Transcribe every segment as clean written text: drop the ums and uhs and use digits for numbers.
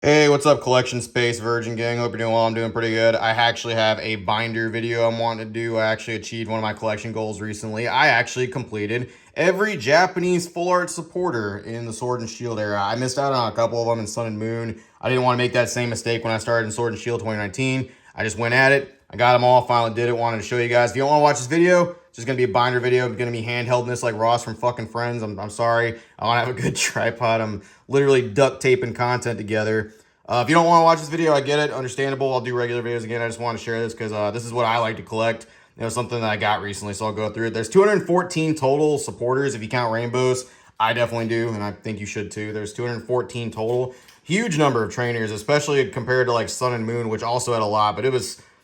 Hey, what's up, Collection Space Virgin Gang? Hope you're doing well. I'm doing pretty good. I actually have a binder video I'm wanting to do. I actually achieved one of my collection goals recently. I actually completed every Japanese full art supporter in the Sword and Shield era. I missed out on a couple of them in Sun and Moon. I didn't want to make that same mistake when I started in Sword and Shield 2019. I just went at it. I got them all, finally did it, wanted to show you guys. If you don't want to watch this video, it's just going to be a binder video. I'm going to be handhelding this like Ross from fucking Friends. I'm sorry. I want to have a good tripod. I'm literally duct taping content together. If you don't want to watch this video, I get it. Understandable. I'll do regular videos again. I just want to share this because this is what I like to collect. It was something that I got recently, so I'll go through it. There's 214 total supporters if you count rainbows. I definitely do, and I think you should too. There's 214 total. Huge number of trainers, especially compared to like Sun and Moon, which also had a lot, but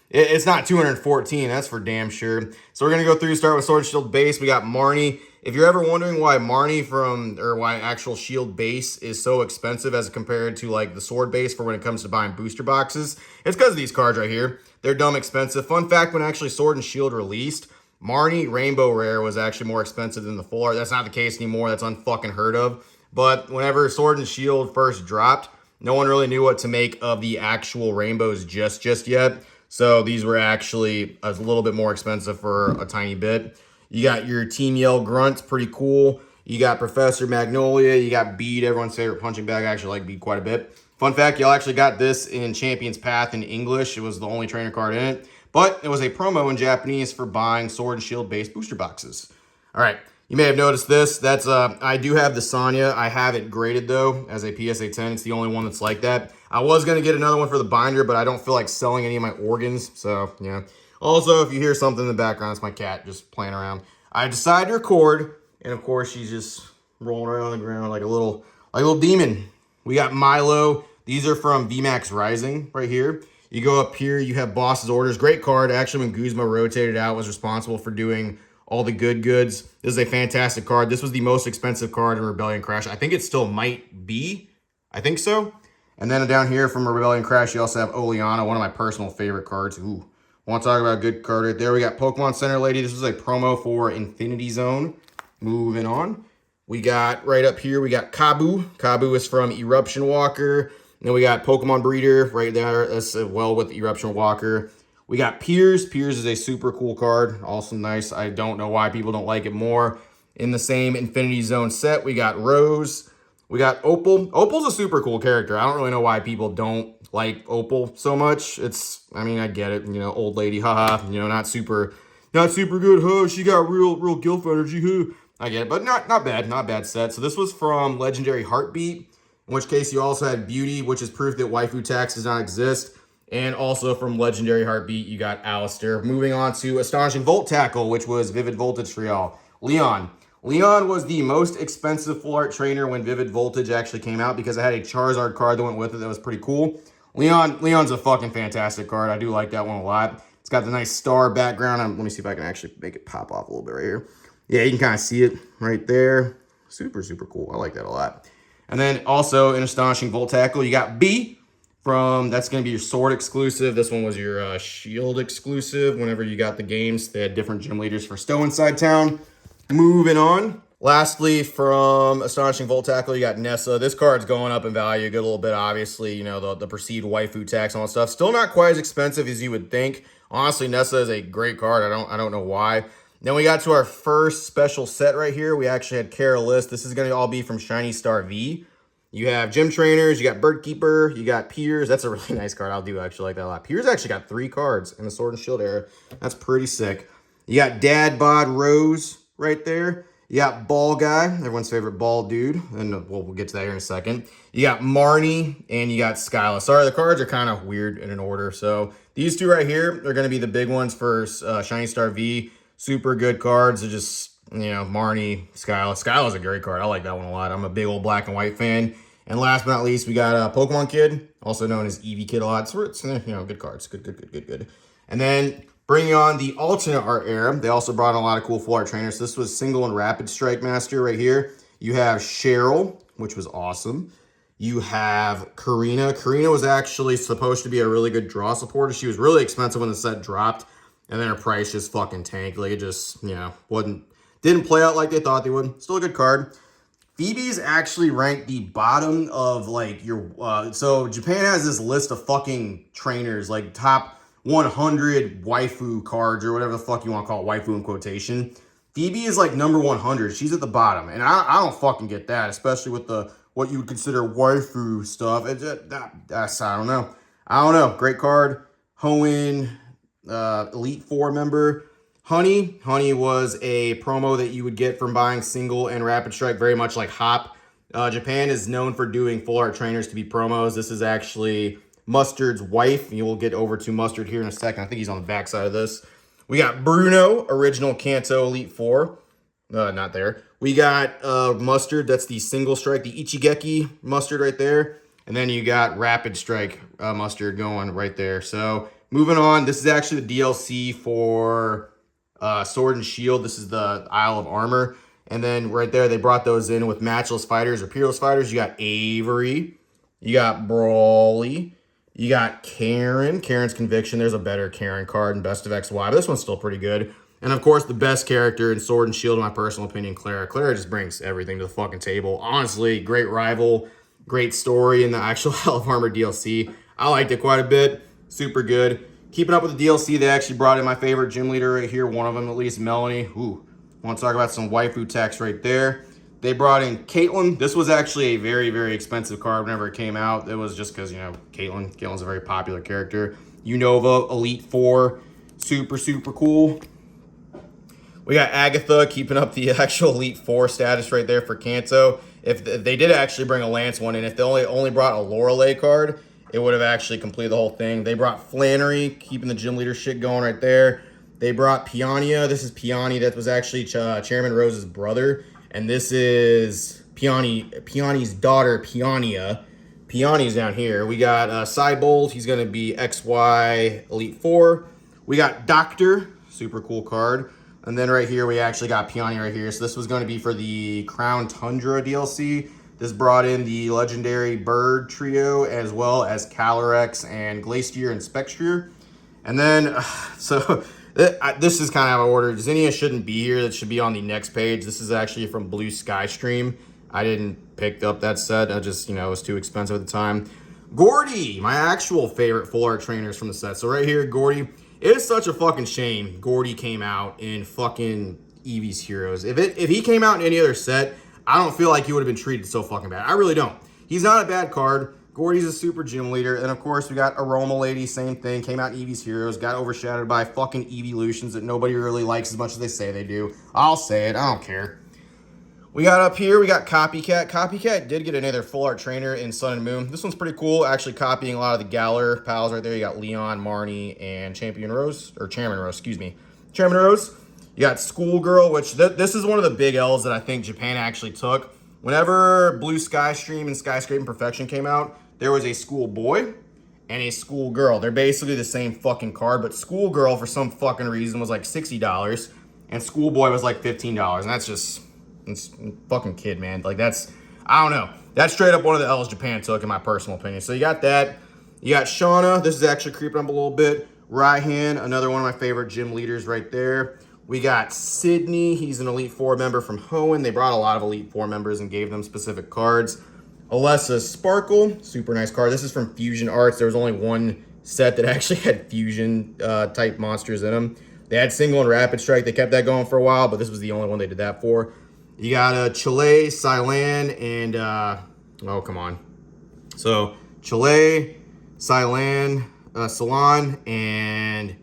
it's not 214, that's for damn sure. So we're going to go through, start with Sword and Shield base. We got Marnie. If you're ever wondering why why actual Shield base is so expensive as compared to like the Sword base for when it comes to buying booster boxes, it's because of these cards right here. They're dumb expensive. Fun fact, when actually Sword and Shield released, Marnie Rainbow Rare was actually more expensive than the full art. That's not the case anymore. That's unfucking heard of. But whenever Sword and Shield first dropped, no one really knew what to make of the actual rainbows just yet. So these were actually a little bit more expensive for a tiny bit. You got your Team Yell Grunts, pretty cool. You got Professor Magnolia. You got Bead, everyone's favorite punching bag. I actually like Bead quite a bit. Fun fact, y'all actually got this in Champion's Path in English. It was the only trainer card in it. But it was a promo in Japanese for buying Sword and Shield based booster boxes. All right. You may have noticed this. That's I do have the Sonya. I have it graded though as a PSA 10. It's the only one that's like that. I was gonna get another one for the binder, but I don't feel like selling any of my organs. So yeah. Also, if you hear something in the background, it's my cat just playing around. I decided to record, and of course she's just rolling around on the ground like a little demon. We got Milo. These are from Vmax Rising right here. You go up here, you have Boss's Orders. Great card. Actually, when Guzma rotated out, was responsible for doing all the good goods. This is a fantastic card. This was the most expensive card in Rebellion Crash. I think it still might be. I think so. And then down here from Rebellion Crash, you also have Oleana, one of my personal favorite cards. Ooh, want to talk about a good card right there. We got Pokemon Center Lady. This was a promo for Infinity Zone. Moving on. We got right up here, we got Kabu. Kabu is from Eruption Walker. And then we got Pokemon Breeder right there. That's well with Eruption Walker. We got Piers. Piers is a super cool card. Also nice. I don't know why people don't like it more. In the same Infinity Zone set, we got Rose. We got Opal. Opal's a super cool character. I don't really know why people don't like Opal so much. I mean, I get it. You know, old lady, haha. You know, not super good. Huh? She got real gilf energy. Huh? I get it, but not bad set. So this was from Legendary Heartbeat, in which case you also had Beauty, which is proof that waifu tax does not exist. And also from Legendary Heartbeat, you got Alistair. Moving on to Astonishing Volt Tackle, which was Vivid Voltage for y'all. Leon. Leon was the most expensive full art trainer when Vivid Voltage actually came out because I had a Charizard card that went with it that was pretty cool. Leon's a fucking fantastic card. I do like that one a lot. It's got the nice star background. Let me see if I can actually make it pop off a little bit right here. Yeah, you can kind of see it right there. Super cool. I like that a lot. And then also in Astonishing Volt Tackle, you got B. That's going to be your Sword exclusive. This one was your Shield exclusive. Whenever you got the games, they had different gym leaders for Stowe Inside Town. Moving on. Lastly, from Astonishing Volt Tackle, you got Nessa. This card's going up in value a good little bit, obviously. You know, the perceived waifu tax and all that stuff. Still not quite as expensive as you would think. Honestly, Nessa is a great card. I don't know why. Then we got to our first special set right here. We actually had Carolist. This is going to all be from Shiny Star V. You have Gym Trainers, you got Bird Keeper, you got Piers. That's a really nice card. I do actually like that a lot. Piers actually got 3 cards in the Sword and Shield era. That's pretty sick. You got Dad Bod Rose right there. You got Ball Guy, everyone's favorite ball dude. And we'll get to that here in a second. You got Marnie, and you got Skyla. Sorry, the cards are kind of weird in an order. So these two right here are going to be the big ones for Shiny Star V. Super good cards. They're just, you know, Marnie, Skyla. Skyla's a great card. I like that one a lot. I'm a big old black and white fan. And last but not least, we got Pokemon Kid, also known as Eevee Kid a lot. So it's, you know, good cards. Good. And then bringing on the alternate art era, they also brought in a lot of cool full art trainers. This was Single and Rapid Strike Master right here. You have Cheryl, which was awesome. You have Karina. Karina was actually supposed to be a really good draw supporter. She was really expensive when the set dropped. And then her price just fucking tanked. Like, it just, you know, didn't play out like they thought they would. Still a good card. Phoebe's actually ranked the bottom of like your, so Japan has this list of fucking trainers, like top 100 waifu cards or whatever the fuck you want to call it, waifu in quotation. Phoebe is like number 100. She's at the bottom. And I don't fucking get that, especially with the, what you would consider waifu stuff. It's that's, I don't know. I don't know. Great card. Hoenn, Elite Four member. Honey was a promo that you would get from buying single and rapid strike, very much like Hop. Japan is known for doing full art trainers to be promos. This is actually Mustard's wife. You will get over to Mustard here in a second. I think he's on the back side of this. We got Bruno, original Kanto Elite Four. Not there. We got Mustard. That's the single strike, the Ichigeki Mustard right there. And then you got Rapid Strike Mustard going right there. So moving on, this is actually the DLC for Sword and Shield. This is the Isle of Armor. And then right there, they brought those in with matchless fighters or peerless fighters. You got Avery. You got Brawly. You got Karen. Karen's Conviction. There's a better Karen card in Best of XY, but this one's still pretty good. And of course, the best character in Sword and Shield, in my personal opinion, Clara. Clara just brings everything to the fucking table. Honestly, great rival, great story in the actual Isle of Armor DLC. I liked it quite a bit. Super good. Keeping up with the DLC, they actually brought in my favorite gym leader right here. One of them, at least, Melanie. Ooh, want to talk about some waifu text right there. They brought in Caitlyn. This was actually a very, very expensive card whenever it came out. It was just because, you know, Caitlyn's a very popular character. Unova, Elite Four. Super, super cool. We got Agatha keeping up the actual Elite Four status right there for Kanto. If they did actually bring a Lance one in, if they only brought a Lorelei card, it would have actually completed the whole thing. They brought Flannery, keeping the gym leader shit going right there. They brought Piania. This is Piani. That was actually Chairman Rose's brother. And this is Piani's daughter, Piania. Piani's down here. We got Cybold. He's going to be XY Elite Four. We got Doctor. Super cool card. And then right here, we actually got Piani right here. So this was going to be for the Crown Tundra DLC. This brought in the legendary Bird Trio, as well as Calyrex and Glacier and Spectrier. And then, so this is kind of how I ordered. Zinnia shouldn't be here. That should be on the next page. This is actually from Blue Sky Stream. I didn't pick up that set. I just, it was too expensive at the time. Gordy, my actual favorite full art trainers from the set. So right here, Gordy. It is such a fucking shame Gordy came out in fucking Eevee's Heroes. If he came out in any other set, I don't feel like he would have been treated so fucking bad. I really don't. He's not a bad card. Gordy's a super gym leader. And of course, we got Aroma Lady, same thing. Came out in Eevee's Heroes, got overshadowed by fucking Eeveelutions that nobody really likes as much as they say they do. I'll say it. I don't care. We got up here, we got Copycat. Copycat did get another full art trainer in Sun and Moon. This one's pretty cool, actually copying a lot of the Galar pals right there. You got Leon, Marnie, and Chairman Rose. Chairman Rose. You got Schoolgirl, which this is one of the big L's that I think Japan actually took. Whenever Blue Sky Stream and Skyscraping Perfection came out, there was a schoolboy and a schoolgirl. They're basically the same fucking card, but Schoolgirl, for some fucking reason, was like $60, and Schoolboy was like $15, and that's just... It's fucking kid, man. Like, that's, I don't know. That's straight up one of the L's Japan took, in my personal opinion. So you got that. You got Shauna. This is actually creeping up a little bit. Raihan, another one of my favorite gym leaders right there. We got Sydney. He's an Elite Four member from Hoenn. They brought a lot of Elite Four members and gave them specific cards. Alessa Sparkle, super nice card. This is from Fusion Arts. There was only one set that actually had Fusion type monsters in them. They had Single and Rapid Strike. They kept that going for a while, but this was the only one they did that for. You got Chile, Silan, and oh, come on. So Chile, Silan, Salon, and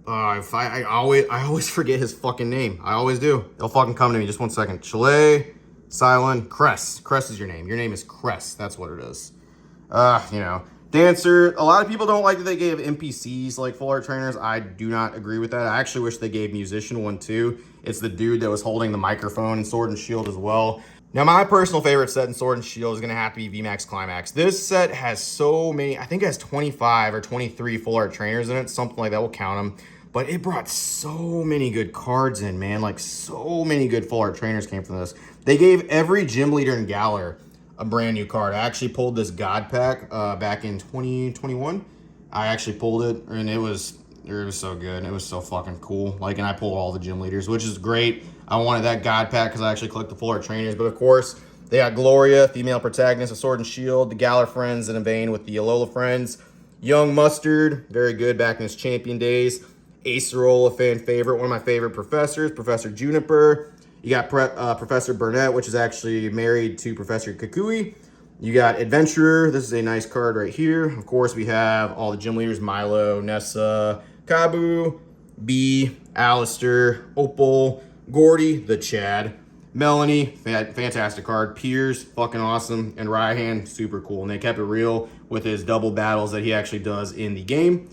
I always forget his fucking name. I always do. It'll fucking come to me. Just one second. Chile, Silan, Cress. Cress is your name. Your name is Cress. That's what it is. Dancer. A lot of people don't like that they gave NPCs like full art trainers. I do not agree with that. I actually wish they gave Musician one too. It's the dude that was holding the microphone in Sword and Shield as well. Now, my personal favorite set in Sword and Shield is going to have to be Vmax Climax. This set has so many, I think it has 25 or 23 full art trainers in it, something like that. We'll count them. But it brought so many good cards in, man. Like, so many good full art trainers came from this. They gave every gym leader in Galar a brand new card. I actually pulled this God Pack back in 2021. I actually pulled it, and it was so good. It was so fucking cool. Like, and I pulled all the gym leaders, which is great. I wanted that God Pack because I actually collect the full art trainers. But of course, They got Gloria, female protagonist of Sword and Shield, the Galar Friends in a vein with the Alola Friends. Young Mustard, very good back in his champion days. Acerola, a fan favorite, one of my favorite professors, Professor Juniper. You got Professor Burnett, which is actually married to Professor Kukui. You got Adventurer. This is a nice card right here. Of course, we have all the gym leaders, Milo, Nessa, Kabu, B, Alistair, Opal, Gordy, the Chad, Melanie, fantastic card, Piers, fucking awesome, and Raihan, super cool. And they kept it real with his double battles that he actually does in the game.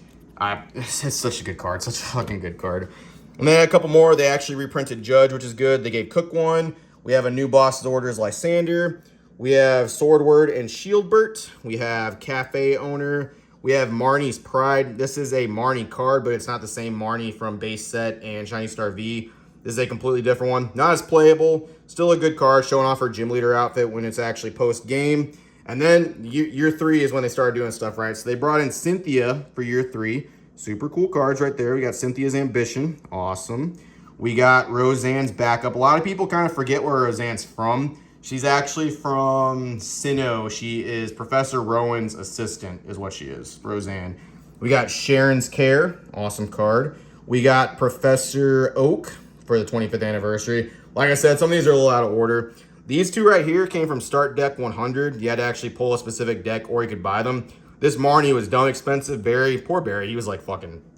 It's such a good card, such a fucking good card. And then a couple more, they actually reprinted Judge, which is good. They gave Cook one. We have a new boss's orders, Lysander. We have Swordward and Shieldbert. We have Cafe Owner. We have Marnie's Pride. This is a Marnie card, but it's not the same Marnie from base set and Shiny Star V. This is a completely different one. Not as playable. Still a good card, showing off her gym leader outfit when it's actually post-game. And then year 3 is when they started doing stuff, right? So they brought in Cynthia for year 3. Super cool cards right there. We got Cynthia's Ambition. Awesome. We got Roseanne's Backup. A lot of people kind of forget where Roseanne's from. She's actually from Sinnoh. She is Professor Rowan's assistant, is what she is, Roseanne. We got Sharon's Care, awesome card. We got Professor Oak for the 25th anniversary. Like I said, some of these are a little out of order. These two right here came from Start Deck 100. You had to actually pull a specific deck or you could buy them. This Marnie was dumb expensive. Barry, poor Barry, he was like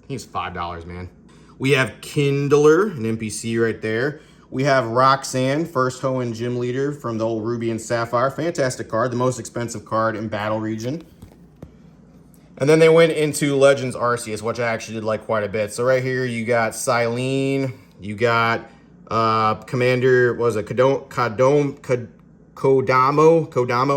he's $5, man. We have Kindler, an NPC right there. We have Roxanne, first Hoenn gym leader from the old Ruby and Sapphire. Fantastic card, the most expensive card in Battle Region. And then they went into Legends Arceus, which I actually did like quite a bit. So right here, you got Silene, you got Commander, what was it, Kodamo,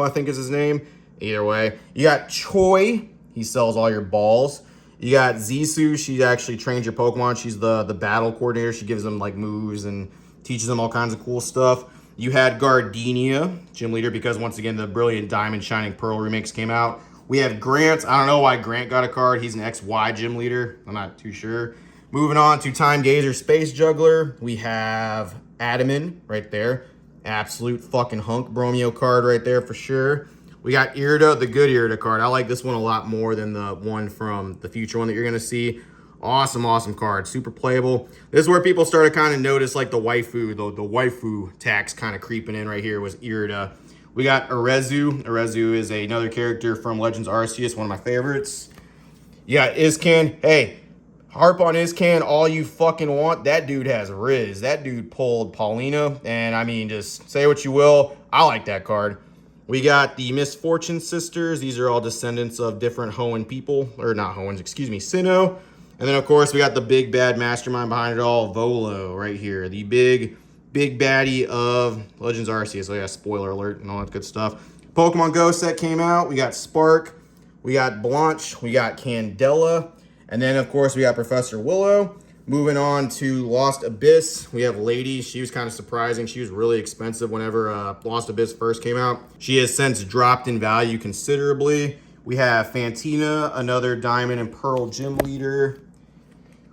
I think is his name. Either way. You got Choi, he sells all your balls. You got Zisu, she actually trains your Pokemon. She's the battle coordinator. She gives them like moves and teaches them all kinds of cool stuff. You had Gardenia, gym leader, because once again, the Brilliant Diamond Shining Pearl remakes came out. We have Grant. I don't know why Grant got a card. He's an XY gym leader. I'm not too sure. Moving on to Time Gazer Space Juggler. We have Adaman right there. Absolute fucking hunk Bromeo card right there for sure. We got Irida, the good Irida card. I like this one a lot more than the one from the future one that you're going to see. Awesome, awesome card. Super playable. This is where people started kind of notice like the waifu, the waifu tax kind of creeping in right here was Irida. We got Arezu. Arezu is another character from Legends Arceus, one of my favorites. You got Izcan. Hey, harp on Izcan all you fucking want. That dude has Riz. That dude pulled Paulina. And I mean, just say what you will. I like that card. We got the Misfortune Sisters. These are all descendants of different Hoenn people. Or not Hoenns, excuse me, Sinnoh. And then, of course, we got the big bad mastermind behind it all, Volo, right here. The big baddie of Legends Arceus. So, yeah, spoiler alert and all that good stuff. Pokemon Go set came out. We got Spark. We got Blanche. We got Candela. And then, of course, we got Professor Willow. Moving on to Lost Abyss, we have Lady. She was kind of surprising. She was really expensive whenever Lost Abyss first came out. She has since dropped in value considerably. We have Fantina, another Diamond and Pearl gym leader.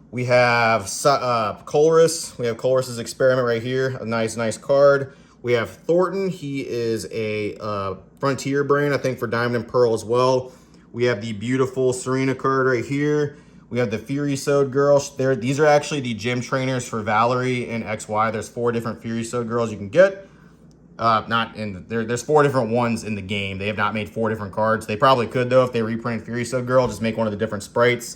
We have Colress. We have Colress's Experiment right here. A nice card. We have Thornton. He is a Frontier Brain, I think, for Diamond and Pearl as well. We have the beautiful Serena card right here. We have the Fury Sode girls. These are actually the gym trainers for Valerie and XY. There's 4 different Fury Sode girls you can get. There's 4 different ones in the game. They have not made 4 different cards. They probably could, though, if they reprinted Fury Sode girl, just make one of the different sprites.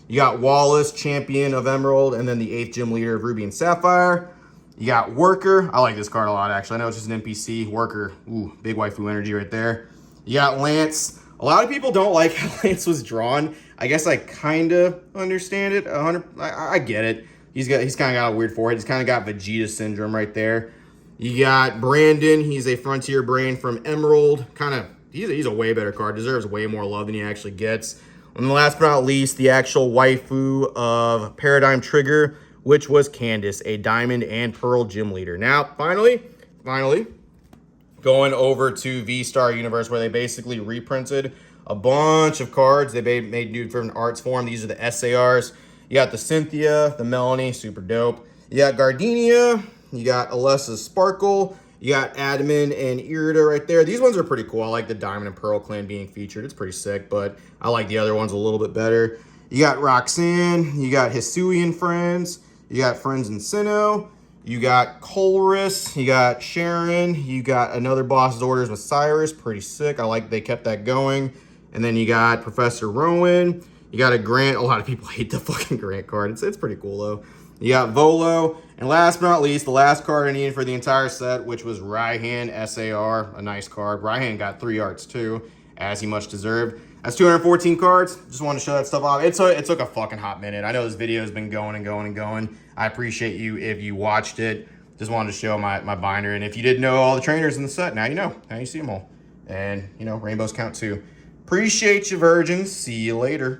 You got Wallace, champion of Emerald, and then the 8th gym leader of Ruby and Sapphire. You got Worker. I like this card a lot, actually. I know it's just an NPC. Worker. Ooh, big waifu energy right there. You got Lance. A lot of people don't like how Lance was drawn. I guess I kind of understand it. I get it. He's kind of got a weird forehead. He's kind of got Vegeta syndrome right there. You got Brandon. He's a Frontier Brain from Emerald. He's a way better card. Deserves way more love than he actually gets. And last but not least, the actual waifu of Paradigm Trigger, which was Candace, a Diamond and Pearl gym leader. Now, finally, going over to V-Star Universe, where they basically reprinted a bunch of cards. They made new different arts for them. These are the SARs. You got the Cynthia, the Melanie, super dope. You got Gardenia. You got Alessa's Sparkle. You got Adamant and Irida right there. These ones are pretty cool. I like the Diamond and Pearl clan being featured. It's pretty sick, but I like the other ones a little bit better. You got Roxanne. You got Hisui and Friends. You got Friends and Sinnoh. You got Colress. You got Sharon. You got another Boss's Orders with Cyrus. Pretty sick. I like they kept that going. And then you got Professor Rowan. You got a Grant. A lot of people hate the fucking Grant card. It's pretty cool, though. You got Volo. And last but not least, the last card I needed for the entire set, which was Raihan SAR. A nice card. Raihan got 3 arts, too, as he much deserved. That's 214 cards. Just wanted to show that stuff off. It took a fucking hot minute. I know this video has been going and going and going. I appreciate you if you watched it. Just wanted to show my binder. And if you didn't know all the trainers in the set, now you know. Now you see them all. And, you know, rainbows count, too. Appreciate you, virgins. See you later.